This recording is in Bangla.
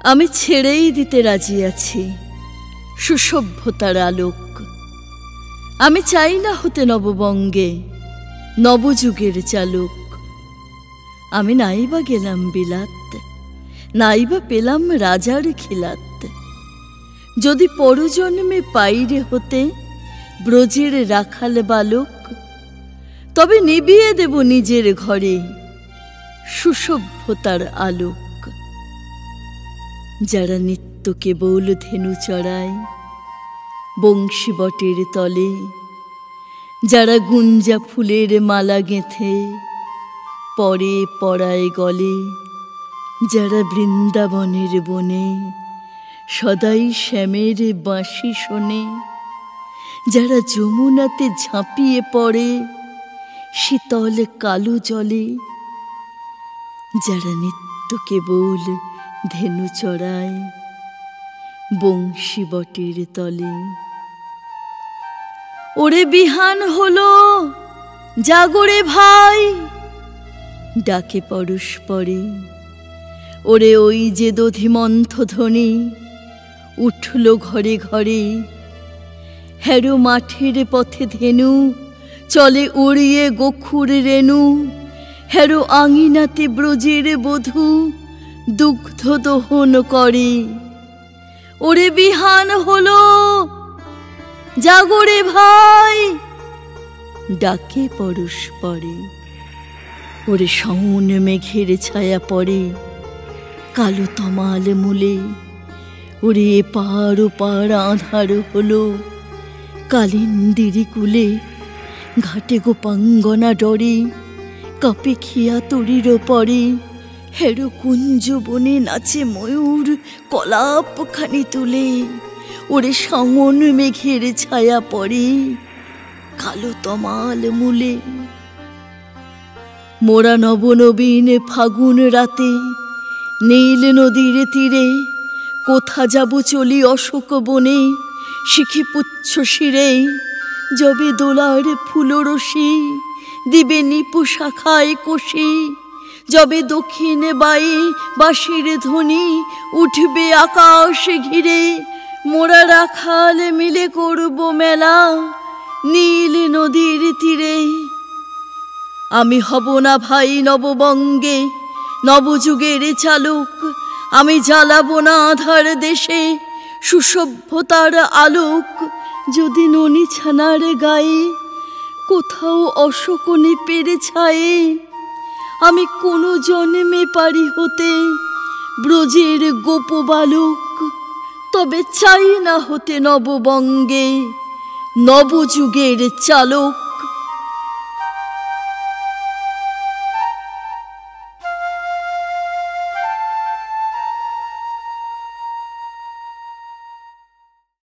আমি ছেড়েই দিতে রাজি আছি সুসভ্যতার আলোক। আমি চাই না হতে নববঙ্গে নবযুগের চালক। আমি নাইবা গেলাম বিলাত, নাইবা পেলাম রাজার খিলাত। যদি পরজন্মে পাইরে হতে ব্রজের রাখাল বালক, তবে নিবিয়ে দেব নিজের ঘরে সুসভ্যতার আলোক। যারা নিত্য কেবল ধেনু চড়ায় বংশী বটের তলে, যারা গুঞ্জা ফুলের মালা গেঁথে পরে পরায় গলে, যারা বৃন্দাবনের বনে সদাই শ্যামের বাঁশি শোনে, যারা যমুনাতে ঝাঁপিয়ে পড়ে শীতল কালো জলে, যারা নিত্য কেবল ধেনু চড়ায় বংশী বটের তলে। ওরে বিহান হলো জাগরে ভাই, ডাকে পরস্পরে। ওরে ওই যে দধিমন্থ ধ্বনি উঠল ঘরে ঘরে। হেরো মাঠের পথে ধেনু চলে উড়িয়ে গোখুর রেণু। হেরো আঙিনাতে ব্রজের বধূ দুগ্ধ দহন করে। ওরে বিহান হলো জাগরে ভাই, ডাকে পরস্পরে। ওরে শাওন মেঘের ছায়া পড়ে কালো তমাল মূলে। ওরে এপার ওপার আঁধার হলো কালিন্দিরি কুলে। ঘাটে গোপাঙ্গনা ডরে কাঁপে খিয়া তরির পরে। হেরো কুঞ্জ বনে নাচে ময়ূর কলাপ খানি তুলে। ওরে শাওন মেঘের ছায়া পড়ে কালো তমাল মূলে। মোরা নবনবীন ফাগুন রাতে নীল নদীর তীরে, কোথা যাব চলি অশোক বনে শিখি পুচ্ছ শিরে। যবে দোলার ফুলরশি দিবে নিপু শাখায় কষি, যবে দক্ষিণ বায়ে বাঁশির ধ্বনি উঠবে আকাশ ঘিরে। মোরা রাখাল মিলে করব মেলা নীল নদীর তীরে। আমি হব না ভাই নববঙ্গে নবযুগের চালক। আমি জ্বালাবো না আধার দেশে সুসভ্যতার আলোক। যদি ননি ছানার গায়ে কোথাও অশোকনে পেরে ছায়ে, আমি কোনো জন্মে পারি হতে ব্রজের গোপ বালক। তবে চাই না হতে নববঙ্গে নবযুগের চালক।